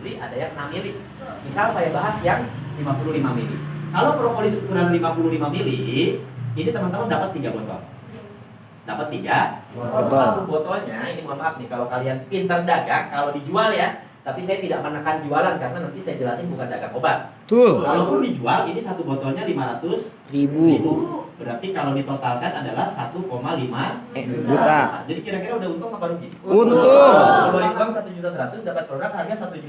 mili, ada yang 6 mili. Misal saya bahas yang 55 mili. Kalau propolis ukuran 55 mili, ini teman-teman dapat 3 botol. Dapat 3 botol. Satu botolnya, ini mohon maaf nih, kalau kalian pintar dagang, kalau dijual ya, tapi saya tidak menekan jualan karena nanti saya jelasin bukan dagang obat. Betul. Walaupun dijual, ini satu botolnya 500.000. Berarti kalau ditotalkan adalah 1,5 juta. Jadi kira-kira udah untung apa rugi? Untung. Kalau dari uang 1.100.000 dapat produk harga 1.500.000.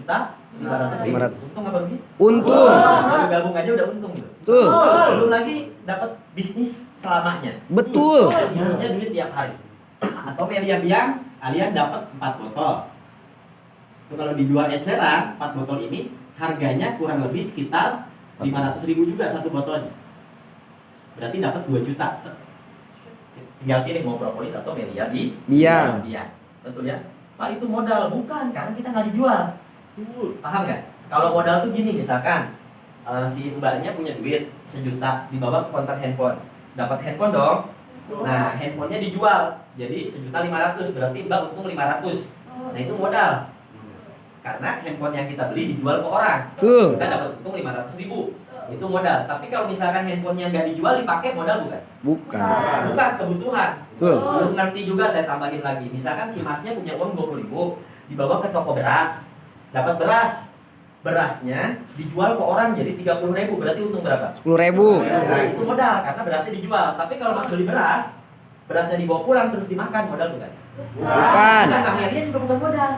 Untung apa rugi? Untung. Baru gabung aja udah untung gitu. Betul. Belum lagi dapat bisnis selamanya. Betul. Isinya duit tiap hari. Atau Melia Biang, kalian dapat 4 botol. Itu kalau dijual eceran, 4 botol ini harganya kurang lebih sekitar 500.000 juga satu botolnya. Berarti dapat 2 juta. Tinggal pilih mau propolis atau Melia Biang. Betul ya? Pak itu modal, bukan, karena kita nggak dijual. Paham nggak? Kalau modal tuh gini, misalkan si mbaknya punya duit 1 juta, dibawa ke konter handphone, dapat handphone dong. Nah, handphonenya dijual, jadi 1.500.000, berarti mbak untung 500. Nah itu modal. Karena handphone yang kita beli dijual ke orang, kita dapat untung 500.000. Itu modal. Tapi kalau misalkan handphonenya nggak dijual, dipakai, modal bukan? Bukan, kebutuhan. Belum ngerti juga, saya tambahin lagi. Misalkan si masnya punya uang 20.000, dibawa ke toko beras, dapat beras. Berasnya dijual ke orang jadi 30.000, berarti untung berapa? 10.000. Nah, itu modal karena berasnya dijual. Tapi kalau mas beli beras, berasnya dibawa pulang terus dimakan, modal bukan? Bukan. Nah, dia juga bukan modal.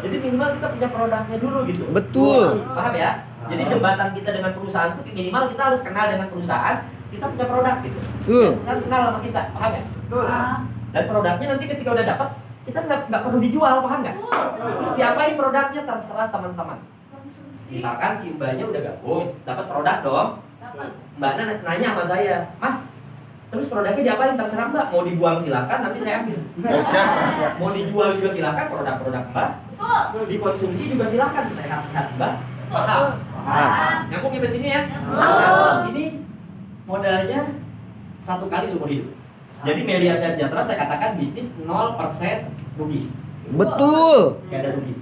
Jadi minimal kita punya produknya dulu gitu. Betul. Paham ya? Jadi jembatan kita dengan perusahaan itu minimal kita harus kenal dengan perusahaan, kita punya produk gitu. Betul. Kan kenal sama kita, paham ya? Dan produknya nanti ketika udah dapat, kita nggak perlu dijual, paham nggak? Terus diapain produknya terserah teman-teman. Misalkan si mbaknya udah gabung, dapat produk dong. Mbaknya nanya sama saya, Mas, terus produknya diapain? Terserah mbak, mau dibuang silakan, nanti saya ambil. Mau dijual juga silakan, produk-produk mbak. Dikonsumsi juga silakan, sehat-sehat mbak. Paham? Nyambung sampai sini ya. Ini modalnya 1 kali seumur hidup. Jadi Melia Sejahtera saya katakan bisnis 0% rugi. Betul. Gak ada rugi.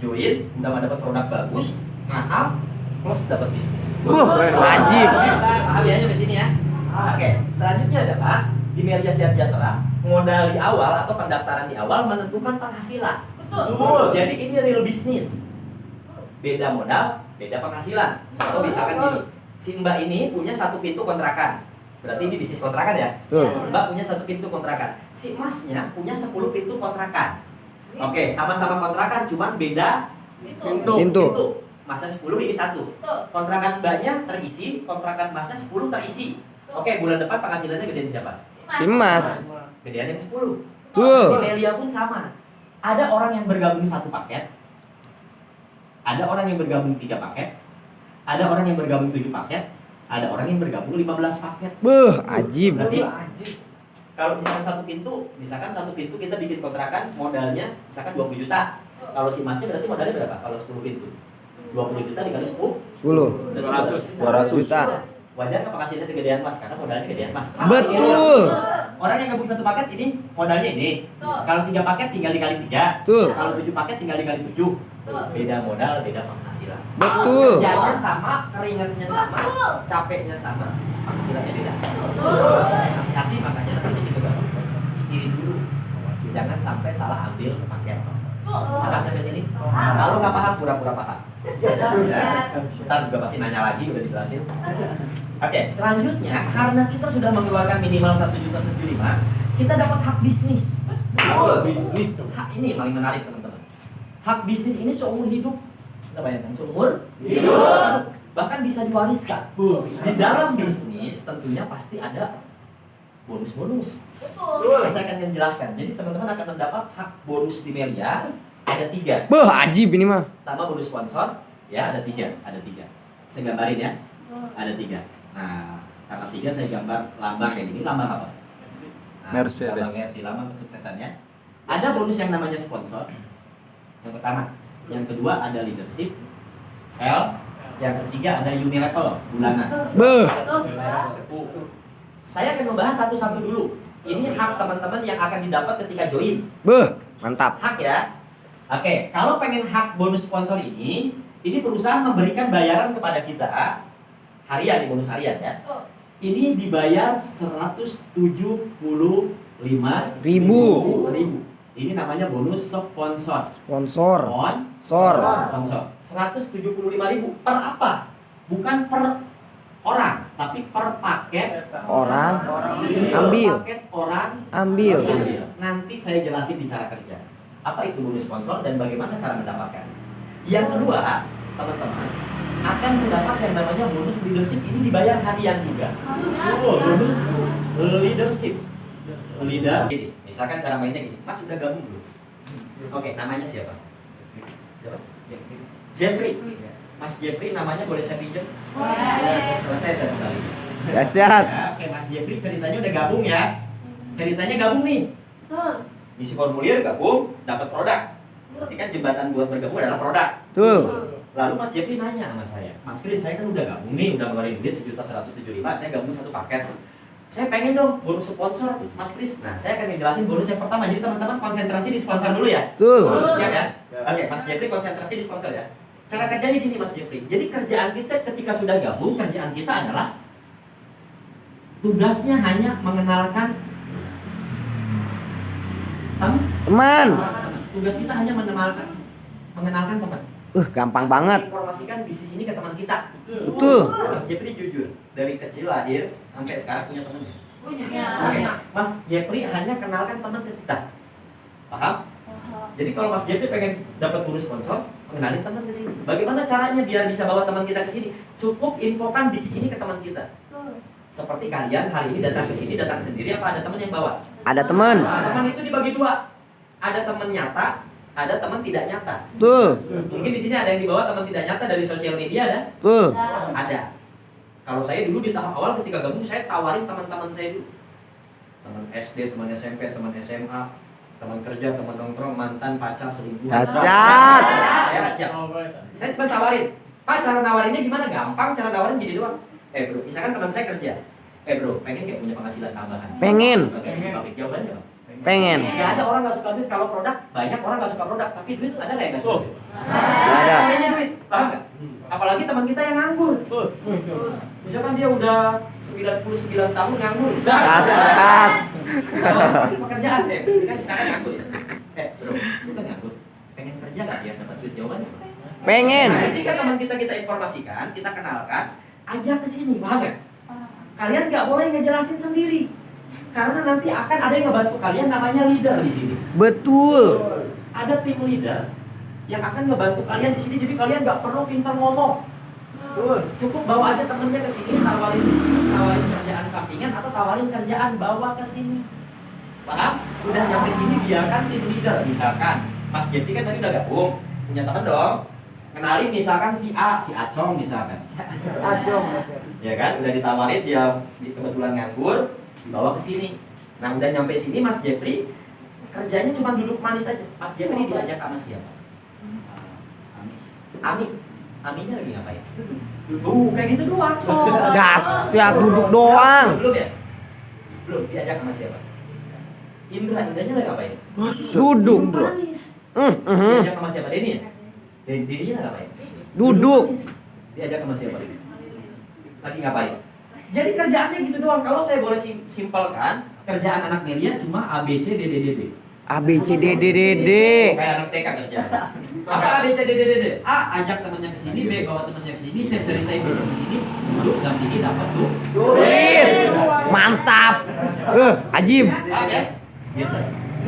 Join, udah dapat produk bagus, mahal, plus dapat bisnis. Wajib. Paham ya sampai sini ya. Oke, selanjutnya adalah di Melia Sejahtera, modal di awal atau pendaftaran di awal menentukan penghasilan. Betul. Jadi ini real bisnis. Beda modal, beda penghasilan. Contoh misalkan gini, si mbak ini punya 1 pintu kontrakan. Berarti ini bisnis kontrakan ya? Mbak punya 1 pintu kontrakan. Si masnya punya 10 pintu kontrakan. Oke, sama-sama kontrakan, cuman beda pintu. Masnya 10, ini 1. Kontrakan mbaknya terisi, kontrakan masnya 10 terisi. Oke, bulan depan penghasilannya gedean siapa? Si Mas. Gedean yang 10. Betul. Di Melia pun sama. Ada orang yang bergabung 1 paket, ada orang yang bergabung 3 paket, ada orang yang bergabung 7 paket, ada orang yang bergabung 15 paket. Ajib. Berarti kalau misalkan satu pintu kita bikin kontrakan modalnya misalkan 20 juta. Kalau si masnya berarti modalnya berapa? Kalau 10 pintu 20 juta dikali 10 200 juta. Wajar nggak penghasilannya gedean mas? Karena modalnya gedean mas. Betul. Orang yang gabung 1 paket ini modalnya ini. Kalau 3 paket tinggal dikali 3. Betul. Kalau 7 paket tinggal dikali 7. Beda modal, beda penghasilan. Betul. Kerjanya sama, keringatnya sama, capeknya sama, penghasilannya beda. Hati-hati, makanya nanti juga pikirin dulu. Jangan sampai salah ambil paket. Paham sampai sini? Kalau nggak paham, pura-pura paham. Ntar juga pasti nanya lagi, udah dijelasin. Oke, selanjutnya karena kita sudah mengeluarkan minimal 1.75 juta, kita dapat hak bisnis. Bisnis tuh. Hak ini paling menarik teman-teman. Hak bisnis ini seumur hidup. Kita bayangkan seumur hidup. Bahkan bisa diwariskan. Di dalam bisnis tentunya pasti ada bonus-bonus. Saya akan menjelaskan. Jadi teman-teman akan mendapat hak bonus di Melia. Ada 3. Ajib ini mah. Pertama bonus sponsor, ya ada 3. Saya gambarin ya. Ada 3. Nah, karena 3 saya gambar lambang kayak gini. Lambang apa? Nah, Mercedes. Lambang kesuksesannya. Ada bonus yang namanya sponsor. Yang pertama. Yang kedua ada leadership. L. Yang ketiga ada unilevel bulanan. Saya akan membahas satu-satu dulu. Ini hak teman-teman yang akan didapat ketika join. Mantap. Hak ya. Oke, kalau pengen hak bonus sponsor ini perusahaan memberikan bayaran kepada kita harian, nih bonus harian ya. Ini dibayar 175.000. Ini namanya bonus sponsor. Sponsor. Sponsor. 175.000 per apa? Bukan per orang, tapi per paket Orang. ambil. Ambil. Nanti saya jelasin di cara kerja. Apa itu bonus sponsor dan bagaimana cara mendapatkan. Yang kedua, teman-teman akan mendapat yang namanya bonus leadership. Ini dibayar harian juga. Bonus leadership. Leader. Gini, misalkan cara mainnya gini. Mas udah gabung belum? Oke, namanya siapa? Jeffrey. Mas Jeffrey namanya boleh saya pinjam? Selesai saya kembali. Dahsyat. Ya, oke, Mas Jeffrey ceritanya udah gabung ya. Ceritanya gabung nih. Isi formulir gabung, dapat produk. Berarti kan jembatan buat bergabung adalah produk. Tuh. Lalu Mas Jeffrey nanya sama saya, Mas Kris, saya kan udah gabung nih, udah ngeluarin duit 1.175.000, saya gabung satu paket. Saya pengen dong bonus sponsor, Mas Kris. Nah, saya akan ngejelasin bonus yang pertama. Jadi teman-teman konsentrasi di sponsor dulu ya. Tuh. Siap ya? Oke, Mas Jeffrey konsentrasi di sponsor ya. Cara kerjanya gini Mas Jeffrey. Jadi kerjaan kita ketika sudah gabung, kerjaan kita adalah tugasnya hanya mengenalkan Teman. Tugas kita hanya mengenalkan teman. Gampang banget. Informasikan bisnis ini ke teman kita. Betul. Mas Jeffrey jujur, dari kecil lahir sampai sekarang punya temannya. Punya. Oke. Mas Jeffrey hanya kenalkan teman ke kita. Paham? Jadi kalau Mas Jeffrey pengen dapat bonus sponsor, mengenalin teman ke sini. Bagaimana caranya biar bisa bawa teman kita ke sini? Cukup infokan bisnis ini ke teman kita. Seperti kalian hari ini datang ke sini, datang sendiri apa ada teman yang bawa? Ada teman. Nah, teman itu dibagi dua. Ada teman nyata, ada teman tidak nyata. Tuh. Mungkin di sini ada yang dibawa teman tidak nyata dari sosial media ada? Tuh. Ada. Kalau saya dulu di tahap awal ketika gabung, saya tawarin teman-teman saya dulu. Teman SD, teman SMP, teman SMA, teman kerja, teman nongkrong, mantan, pacar, selingkuh. Dahsyat. Saya ajak. Saya cuma tawarin. Pak, cara nawarinnya gimana? Gampang, cara nawarin gini doang. Bro, misalkan teman saya kerja. Bro, pengen nggak punya penghasilan tambahan? Pengen. Pabrik jawabannya apa? Pengen. Gak ada orang nggak suka duit kalau produk. Banyak orang nggak suka produk, tapi duit ada nggak yang nggak suka duit? Nggak ada. Kayaknya duit, paham nggak? Apalagi teman kita yang nganggur. Misalkan dia udah 99 tahun nganggur. Dahsyat. Pekerjaan kan misalkan nganggur. Bro, lu kan nganggur. Pengen kerja nggak biar dapat duit? Jawabannya apa? Pengen. Nah, ketika teman kita informasikan, kita kenalkan, ajak ke sini, paham nggak? Kalian nggak boleh ngejelasin sendiri, karena nanti akan ada yang ngebantu kalian namanya leader di sini. Betul. Ada tim leader yang akan ngebantu kalian di sini, jadi kalian nggak perlu pintar ngomong. Cukup bawa aja temennya ke sini, tawarin bisnis, tawarin kerjaan sampingan atau tawarin kerjaan bawa ke sini. Paham? Udah nyampe sini biarkan tim leader, misalkan Mas Jeffrey kan tadi udah gabung, punya teman dong. Kenalin misalkan si Acong misalkan. Acong. Ya kan, udah ditawarin dia kebetulan nganggur, dibawa ke sini. Nah, udah nyampe sini Mas Jeffrey kerjanya cuma duduk manis aja. Mas Jeffrey diajak sama siapa? Ami. Aminya lagi ngapain? Kayak gitu doang. Dahsyat, duduk doang. Belum ya? Belum, diajak sama siapa? Indranya lagi ngapain? Duduk. Manis. Diajak sama siapa? Denny ya? Denny-nya lagi ngapain? Duduk. Diajak sama siapa? Lagi ngapain? Jadi kerjaannya gitu doang. Kalau saya boleh simpelkan, kerjaan anak Melia cuma A B C D D D D. A B C D D D D. Kayak anak TK kerjaan. Apa A B C D D D D? A ajak temannya ke sini, B bawa temannya ke sini, C ceritain di sini, duduk dan ini dapat tuh. Duit. Mantap. Ajib. Paham ya? Gitu.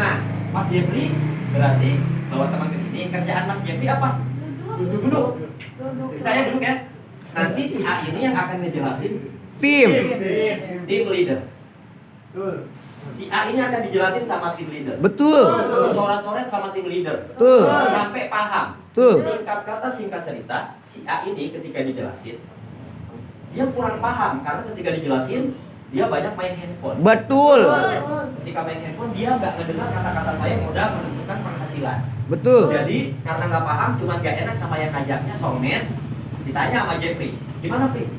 Nah, Mas Jeffrey berarti bawa teman ke sini. Kerjaan Mas Jeffrey apa? Duduk. Saya duduk ya. Nanti si A ini yang akan ngejelasin Tim. tim leader. Si A ini akan dijelasin sama tim leader. Betul. Coret-coret sama tim leader. Tuh. Sampai paham. Tuh. Singkat kata, singkat cerita, si A ini ketika dijelasin, dia kurang paham karena ketika dijelasin dia banyak main handphone. Betul. Ketika main handphone dia nggak mendengar kata-kata saya yang udah menentukan penghasilan. Betul. Jadi karena nggak paham, cuma nggak enak sama yang ngajaknya soulmate. Ditanya sama Jeffrey, gimana Pri?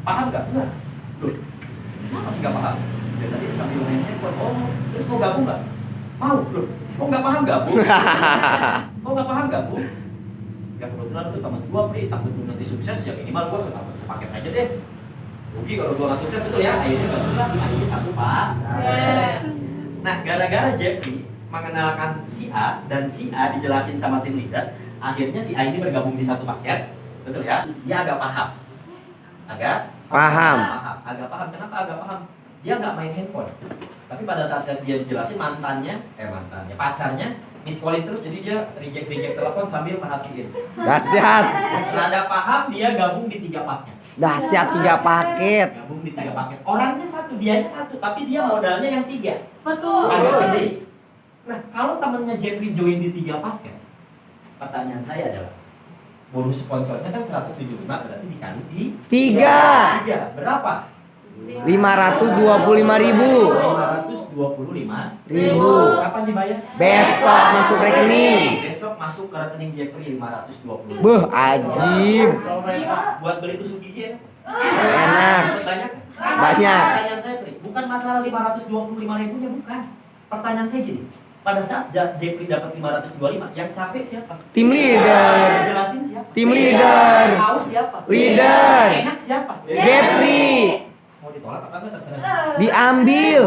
Paham nggak? Enggak. Loh, kenapa sih nggak paham? Dia tadi sambil main handphone. Oh, terus mau gabung nggak? Mau loh. Kok nggak paham gabung? Kok nggak paham gabung? Ya kebetulan tuh teman gua Pri takut lu nanti sukses ya minimal gua sepaket aja deh. Rugi kalau gua nggak sukses betul ya. Akhirnya nggak sukses, akhirnya satu pak. Nah gara-gara Jeffrey mengenalkan si A dan si A dijelasin sama tim leader, akhirnya si A ini bergabung di satu paket, betul ya? Dia agak paham, Paham. agak paham. Kenapa agak paham? Dia nggak main handphone, tapi pada saat dia jelasin pacarnya miss call terus, jadi dia reject telepon sambil perhatiin. Dahsyat. Rada paham, dia gabung di 3 paket. Dahsyat 3 paket. Gabung di 3 paket. Orangnya satu, dianya satu, tapi dia modalnya yang 3. Betul. Agak gede. Nah, kalau temennya Jeffrey join di 3 paket, pertanyaan saya adalah bonus sponsornya kan 175, berarti dikali di 3. 3. Berapa? 525.000. 525.000. Kapan dibayar? Besok masuk rekening. Besok masuk ke rekening Jeffrey 520. Beuh, ajib. Buat beli tusuk gigi ya? Enak. Banyak? Banyak. Pertanyaan saya, Tri, bukan masalah 525.000-nya, bukan. Pertanyaan saya gini, pada saat Jeffrey dapat 525, yang capek siapa? Tim leader. Jelasin siapa? Tim leader. Haus siapa? Leader. Enak siapa? Jeffrey. Mau ditolak apa enggak terserah. Diambil.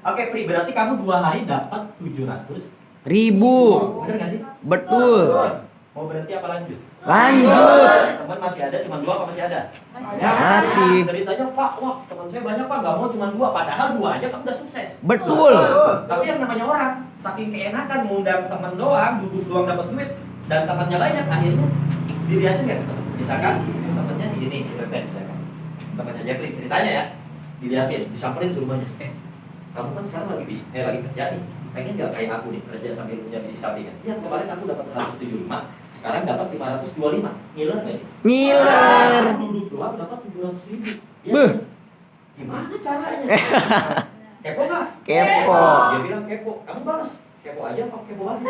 Oke, Pri, berarti kamu 2 hari dapat 700.000. Bener gak sih? Betul. Mau berhenti apa lanjut? Lanjut. Teman masih ada, cuma 2 apa masih ada? Masih. Ceritanya, Pak, wah teman saya banyak Pak, nggak mau cuma 2, padahal 2 aja kamu udah sukses. Betul. Tapi yang namanya orang, saking keenakan ngundang teman doang, duduk doang dapat duit, dan temannya banyak, akhirnya dilihatin nggak ke teman. Misalkan temannya si ini, si Beben, misalkan temannya Jeffrey, ceritanya ya, dilihatin, disamperin ke rumahnya, kamu kan sekarang lagi kerja nih, pengen nggak kayak aku nih, kerja sambil punya bisnis sampingan? Iya, kemarin aku dapat 175, sekarang dapat 525, ngiler nggak nih? Ngiler. Aku duduk doang dapat 700.000. Ya, Beuh. gimana caranya? Kepo nggak? Kepo. Dia bilang kepo, kamu balas. Kepo aja, kok kepo banget.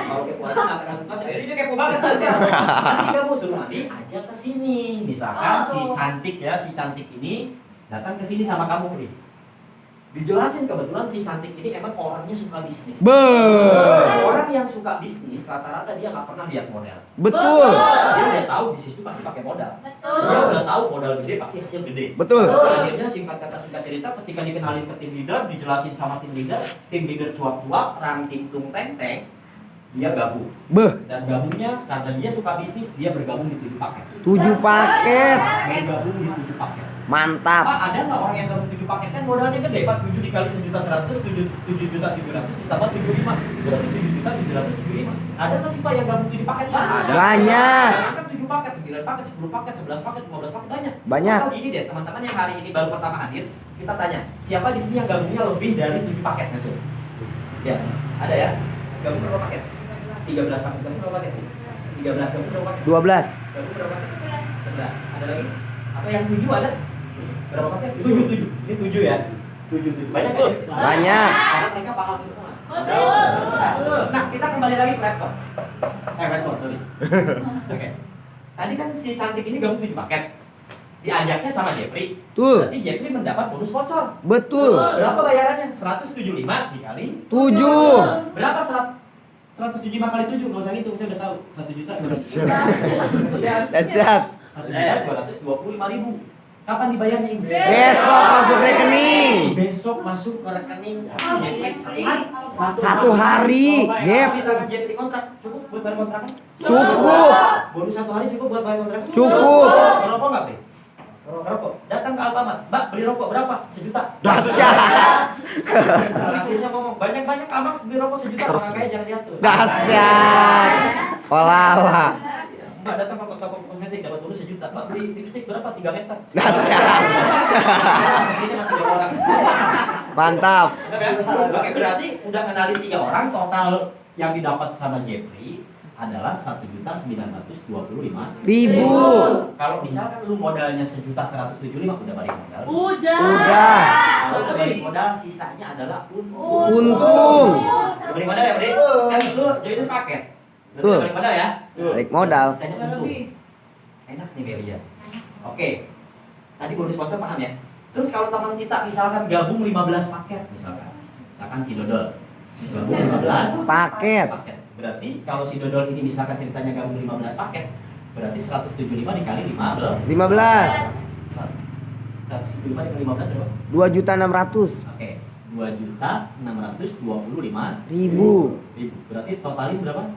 Kalau kepo aja nggak akan aku kasih. Akhirnya dia kepo banget. Nanti kamu suruh Adi ajak ke sini. Misalkan si cantik ini datang ke sini sama kamu, Pri. Dijelasin kebetulan si cantik ini emang orangnya suka bisnis. Orang yang suka bisnis rata-rata dia nggak pernah lihat modal. Betul. Dia udah tahu bisnis itu pasti pakai modal. Dia udah tahu modal gede pasti hasil gede. Betul. Akhirnya singkat kata singkat cerita, ketika dikenalin ke tim leader, dijelasin sama tim leader cuap-cuap, ranting tung teng-teng, dia gabung. Beuh, Dan gabungnya karena dia suka bisnis, dia bergabung di 7 paket. 7 paket. Bergabung di 7 paket. Mantap. Pak, ada nggak orang yang gabung 7 paket? Kan modalnya gede, Pak. 7 dikali 1.100.000, 7.700.000 ditambah 75. Berarti 7.775. Ada nggak sih Pak yang gabung 7 paket? Banyak. Kan 7 paket, 9 paket, 10 paket, 11 paket, 15 paket, banyak. Banyak. Atau gini deh, teman-teman yang hari ini baru pertama hadir, kita tanya, siapa di sini yang gabungnya lebih dari 7 paket? Nah, coba. Ya, ada ya? Gabung berapa paket? 13 paket, gabung berapa paket? 13 gabung berapa paket? 12. Gabung berapa paket? 11. Ada lagi? Apa yang 7 ada? Berapa paket? 7. Ini 7 ya? 7. Banyak kan? Banyak. Karena mereka paham semua. Nah, kita kembali lagi ke laptop. Sorry. Oke. Tadi kan si cantik ini gabung 7 paket. Diajaknya sama Jeffrey. Tuh. Berarti Jeffrey mendapat bonus voucher. Betul. Berapa bayarannya? 175 dikali 7. berapa 175 kali 7? Kalau saya hitung, saya udah tahu. 1 juta. Dahsyat. 1.225.000. Kapan dibayarnya ini? Besok masuk rekening. Besok masuk ke rekening Jeffrey Satu hari, Jep. Misalkan Jeffrey kontrak, cukup buat bayar kontrakan? Cukup. Bonus 1 hari cukup buat bayar kontrakan? Cukup. Rokok nggak, Bre? Rokok. Datang ke Alfamart, Mbak beli rokok berapa? 1 juta. Dahsyat. Hasilnya ngomong banyak-banyak amat beli rokok 1 juta, orang kaya jangan diatur. Dahsyat. Olala. Mbak datang ke toko kosmetik dapat bonus 1 juta. Mbak beli lipstik berapa? 3 meter. Dahsyat. Ini sama 3 orang. Mantap. Bener kan? Oke, berarti udah kenalin 3 orang, total yang didapat sama Jeffrey adalah 1.925.000. Kalau misalkan lu modalnya 1.175.000 udah balik modal. Udah. Kalau udah balik modal sisanya adalah untung. Untung. Udah balik modal ya, Bre? Kan lu join paket. Udah Tuh. balik modal ya? Balik modal. Sisanya untung. Enak nih Melia. Oke. Tadi bonus sponsor paham ya? Terus kalau teman kita misalkan gabung 15 paket misalkan. Misalkan si Dodol gabung 15 Paket. paket. Berarti kalau si Dodol ini misalkan ceritanya gabung 15 paket, berarti 175 dikali 15. 175 dikali 15 berapa? 2.600.000. Oke, 2.625.000. Berarti totalin berapa?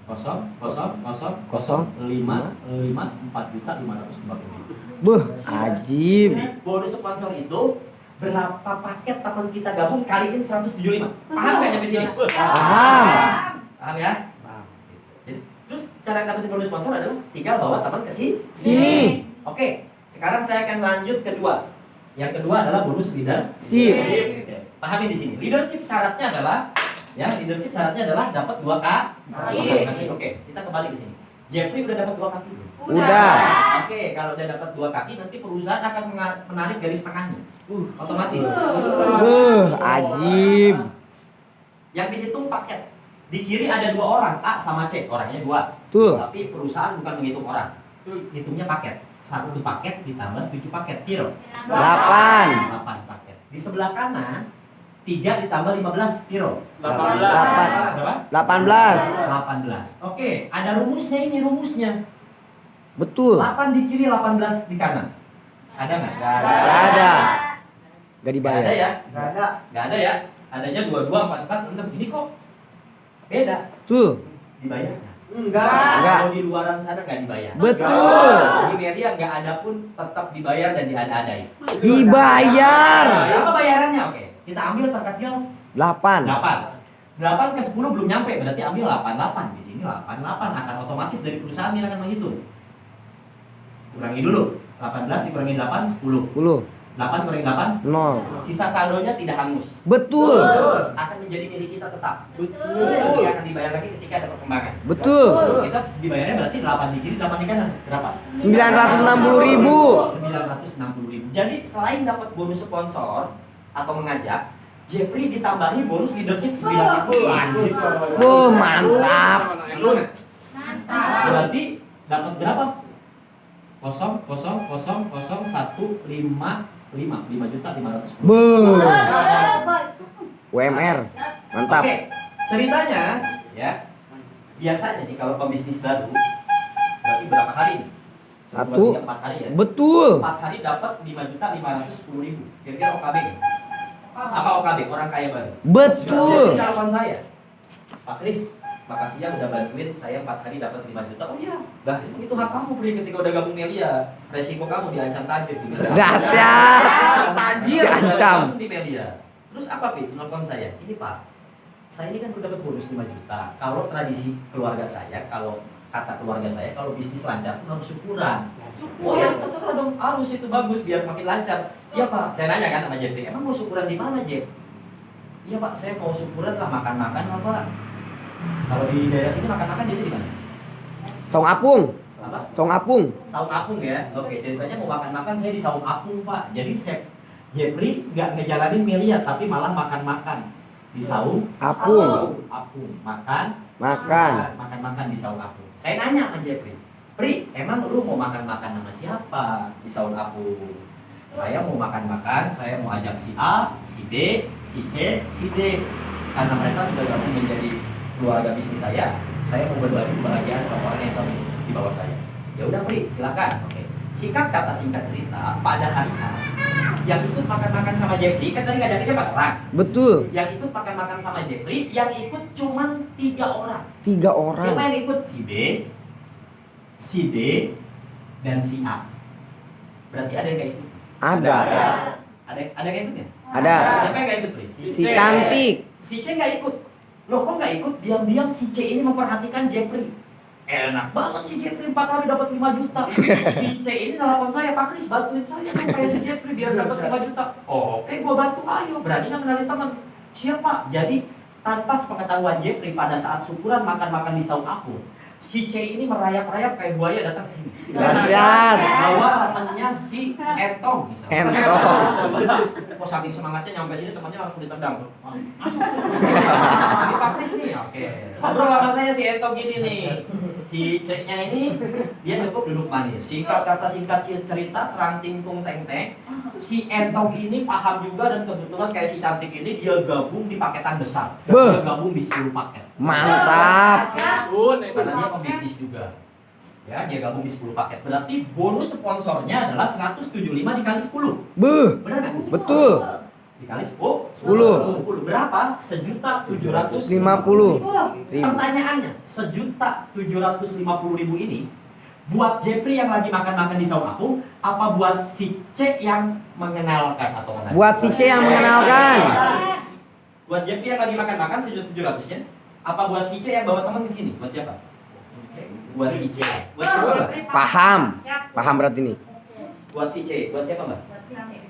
Kosong, 4.550.000. Buh, ajib. Jadi bonus sponsor itu berapa paket teman kita gabung kaliin 175. Paham nggak sampai sini? Paham. Paham ya? Jadi, terus cara dapetin bonus sponsor adalah tinggal bawa teman ke Sini. Oke, sekarang saya akan lanjut kedua. Yang kedua adalah bonus Sip. Oke, pahami di sini. Leadership syaratnya adalah dapat 2 kaki. Oke, kita kembali ke sini. Jeffrey udah dapat 2 kaki. Udah. Oke, kalau udah dapat 2 kaki nanti perusahaan akan menarik garis tengahnya. Otomatis. Buh, ajib. Yang dihitung paket. Di kiri ada 2 orang, A sama C, orangnya 2. Tuh. Tapi perusahaan bukan menghitung orang. Hitungnya paket. 1 paket ditambah 7 paket. Piro? 8. 8 paket. Di sebelah kanan 3 ditambah 15 piro? 18. Berapa? 18. 18. Oke, ada rumusnya ini rumusnya. Betul. 8 di kiri, 18 di kanan. Ada nggak? Gak ada. Gak Nggak dibayar. ada ya? Nggak ada ya? Adanya 22, 44, 6. Ini kok beda Tuh. dibayar? Enggak. Kalau di luaran sana nggak dibayar. Betul. Di media nggak ada pun tetap dibayar dan diada-adai. Dibayar. Berapa bayarannya? Oke, kita ambil terkecil 8. 8 ke 10 belum nyampe, berarti ambil 88. Di sini 88 akan otomatis dari perusahaan yang akan menghitung. Kurangi dulu. 18 dikurangi 8, 10. 10. 8 kurangi 8, 0. sisa saldonya tidak hangus. Betul. Akan menjadi milik kita tetap. Nanti akan dibayar lagi ketika ada perkembangan. Betul. Kita dibayarnya berarti 8 di kiri, 8 di kanan. Berapa? 960.000. 960.000. Jadi selain dapat bonus sponsor atau mengajak, Jeffrey ditambahi bonus leadership 900. Buh, mantap. Berarti dapat berapa? 5.500.000. Buh. UMR. Mantap. Oke, ceritanya ya. Biasanya nih kalau pebisnis baru berarti berapa hari nih? 1. 4 hari ya. Betul. 4 hari dapat 5.510.000. Kira-kira OKB. Apa OKB? Orang kaya baru. Betul. Jadi telepon saya. Pak Kris, makasih ya udah bantuin saya 4 hari dapat 5 juta. Oh iya. Dah, itu hak kamu Pri ketika udah gabung Melia. Resiko kamu diancam tajir di Melia. Dahsyat. Tajir Diancam. di Melia. Terus apa Pi? Telepon saya. Ini Pak, saya ini kan udah dapat bonus 5 juta. Kalau tradisi keluarga saya, kalau kata keluarga saya, kalau bisnis lancar tuh harus syukuran. Oh ya terserah dong, harus itu bagus biar makin lancar. Iya Pak, saya nanya kan sama Jeffrey, emang mau syukuran di mana Jeff? Iya Pak, saya mau syukuran lah makan-makan apa? Kalau di daerah sini makan-makan biasa di mana? Song Apung. Apa? Song Apung. Saung Apung ya. Oke, ceritanya mau makan-makan saya di Saung Apung Pak. Jadi Jeffrey nggak ngejalanin Melia tapi malah makan-makan di Saung Apung. Apung. Makan di Saung Apung. Saya nanya sama Jeffrey, Pri, emang lu mau makan-makan sama siapa di Saung Apung? Saya mau makan-makan, saya mau ajak si A, si B, si C, si D. Karena mereka sudah gabung menjadi keluarga bisnis saya mau berbagi kebahagiaan sama orang yang gabung di bawah saya. Ya udah Pri, silakan. Oke. Singkat kata singkat cerita, pada hari H yang ikut makan-makan sama Jeffrey, kan tadi ngajakinnya 4 orang. Betul. Yang ikut makan-makan sama Jeffrey, yang ikut cuman 3 orang. 3 orang. Siapa yang ikut? Si B, si D, dan si A. Berarti ada yang gak ikut? Ada. Ada yang ikutnya? Ada. Siapa yang gak ikut? Pri? Si cantik. Si C gak ikut. Loh kok gak ikut? Diam-diam si C ini memperhatikan Jeffrey. Enak banget si Jeffrey 4 hari dapat 5 juta. Si C ini nelfon saya, Pak Kris bantuin saya dong kayak si Jeffrey biar dapat 5 juta. Oh, oke gua bantu, ayo. Berani nggak kenalin teman? Siapa? Jadi tanpa sepengetahuan Jeffrey pada saat syukuran makan-makan di Saung Apung, si C ini merayap-rayap kayak buaya datang ke sini. Dahsyat. Bawa temannya si Entong misalnya. Entong. Kok saking semangatnya nyampe sini temannya langsung ditendang. Masuk. Ini Pak Kris nih. Oke. Ngobrol sama saya si Ento gini nih. Si C-nya ini dia cukup duduk manis. Singkat kata singkat cerita, terang tingkung teng teng. Si Ento ini paham juga dan kebetulan kayak si cantik ini dia gabung di paketan besar. Beuh. Dia gabung di 10 paket. Mantap. Karena dia pebisnis juga. Ya, dia gabung di 10 paket. Berarti bonus sponsornya adalah 175 dikali 10. Beuh. Benar kan? Betul. Dikali 10. 10. Berapa? 1.750.000. 50. Pertanyaannya, 1.750.000 ini buat Jepri yang lagi makan-makan di saung apung, apa buat si C yang mengenalkan atau mana? Buat si C yang mengenalkan. Buat Jepri yang lagi makan-makan 1.700-nya, apa buat si C yang bawa teman ke sini? Buat siapa? Buat si C. Buat siapa? Mbak? Paham. Paham berarti nih. Buat si C. Buat siapa, Mbak?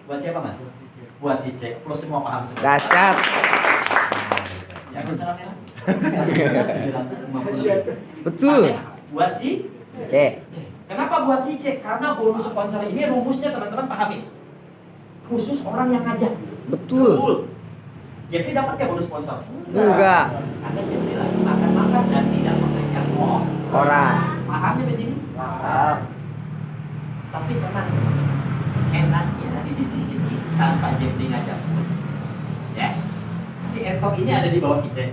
Buat siapa, Mas? Buat si C. Lo semua paham semua. Dahsyat. Ya, nggak usah rame-rame. 750.000. Betul. Buat si C. Kenapa buat si C? Karena bonus sponsor ini rumusnya teman-teman pahamin. Khusus orang yang ngajak. Betul. Jepri dapat nggak bonus sponsor? Enggak. Karena Jepri lagi makan-makan dan tidak mengajak Orang. Pahamnya di sini? Paham. Tapi tenang. Enaknya di bisnis ini tanpa Jepri ngajak. Ya. Si Entok ini ada di bawah si C.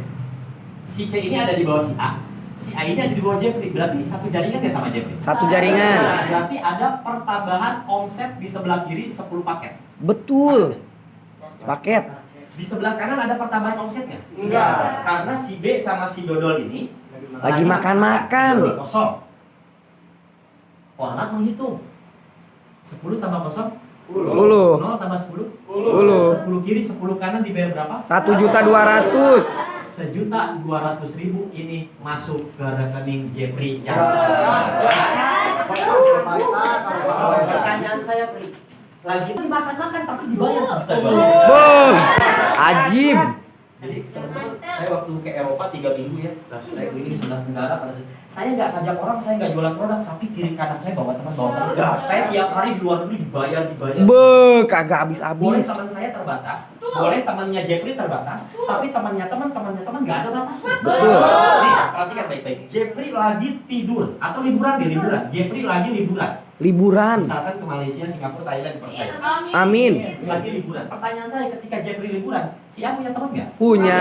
Si C ini ada di bawah si A. Si A ini ada di bawah Jepri. Berarti satu jaringan ya sama Jepri? Satu jaringan. Nah, berarti ada pertambahan omset di sebelah kiri 10 paket. Betul. Paket. Di sebelah kanan ada pertambahan omsetnya? Enggak. Karena si B sama si Dodol ini Lagi makan-makan. Dodol kosong. Ornat menghitung. 10 tambah kosong 10. 0 tambah 10 10. 10 kiri 10 kanan dibayar berapa? 1.200.000. 1.200.000 ini masuk ke rekening Jepri yang pertanyaan saya Pri, lagi dimakan-makan tapi dibayar 1.200.000. Boh. Ajib. Jadi teman-teman, saya waktu ke Eropa 3 minggu ya, saya keliling 11 negara pada saat saya nggak ngajak orang, saya nggak jualan produk, tapi kiri kanan saya bawa teman. Saya tiap hari di luar negeri dibayar. Beuh, kagak Boleh habis-habis. teman saya terbatas, boleh temannya Jepri terbatas, tapi temannya teman nggak ada batasnya. Betul. Nih, perhatikan baik-baik. Jepri lagi tidur atau liburan di liburan. Jepri lagi liburan. Liburan. Misalkan ke Malaysia, Singapura, Thailand seperti itu. Amin. Lagi liburan. Pertanyaan saya ketika Jepri liburan, si A punya teman nggak? Punya.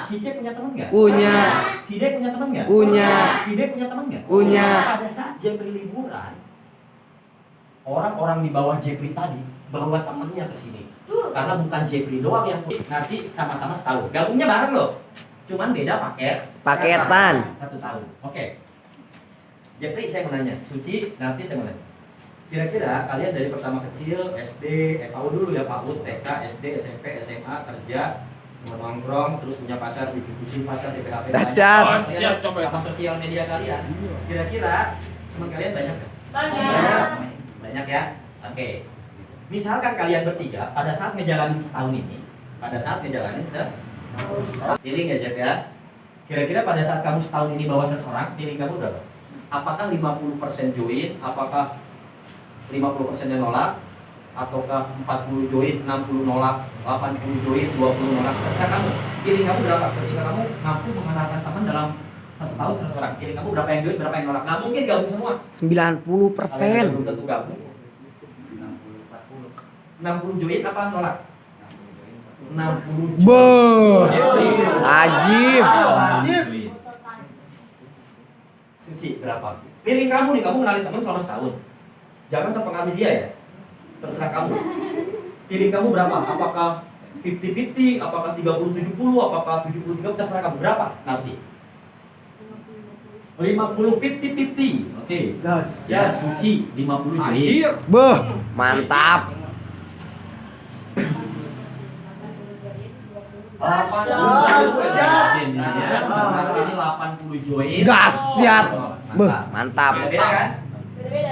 Si C punya teman nggak? Punya. Si D punya teman nggak? Punya. Si D punya teman nggak? Punya. Pada saat Jepri liburan, orang-orang di bawah Jepri tadi bawa temennya ke sini. Karena bukan Jepri doang yang nanti sama-sama setahun. Gabungnya bareng loh. Cuman beda paket. Paketan. 1 tahun. Oke. Jepri saya mau nanya, Suci nanti saya mau nanya. Kira-kira kalian dari pertama kecil SD, PAUD dulu ya, PAUD, TK, SD, SMP, SMA, kerja, nongkrong, terus punya pacar, diputusin pacar, di PHP. Dahsyat. Siap, coba sama sosial media kalian. Kira-kira teman kalian banyak nggak? Banyak ya? Oke. Misalkan kalian bertiga pada saat ngejalanin setahun ini, feeling ya Jep ya. Kira-kira pada saat kamu setahun ini bawa seseorang, feeling kamu berapa? Apakah 50% join? Apakah 50%-nya nolak? Ataukah 40 join, 60 nolak, 80 join, 20 nolak? Ketika kamu, feeling kamu berapa? Ketika kamu mampu mengenalkan teman dalam 1 tahun 100 orang, feeling kamu berapa yang join, berapa yang nolak? Nggak mungkin gabung semua. 90%. Belum tentu gabung. 60 join apa nolak? 60 join. Boh. Jepri. Ajib. 60 join. Suci berapa? Pilih kamu nih, kamu kenalin teman selama setahun. Jangan terpengaruh dia ya. Terserah kamu. Pilih kamu berapa? Apakah 50-50, apakah 30-70, apakah 70-30, terserah kamu. Berapa nanti? 50-50. Oke. Ya, Suci 50 join. Boh. Mantap. 80 join. Dahsyat. Beuh, mantap. Beda kan?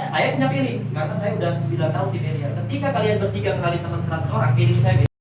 Saya punya feeling karena saya udah 9 tahun di media. Ketika kalian bertiga kenali teman 100 orang, feeling saya beda.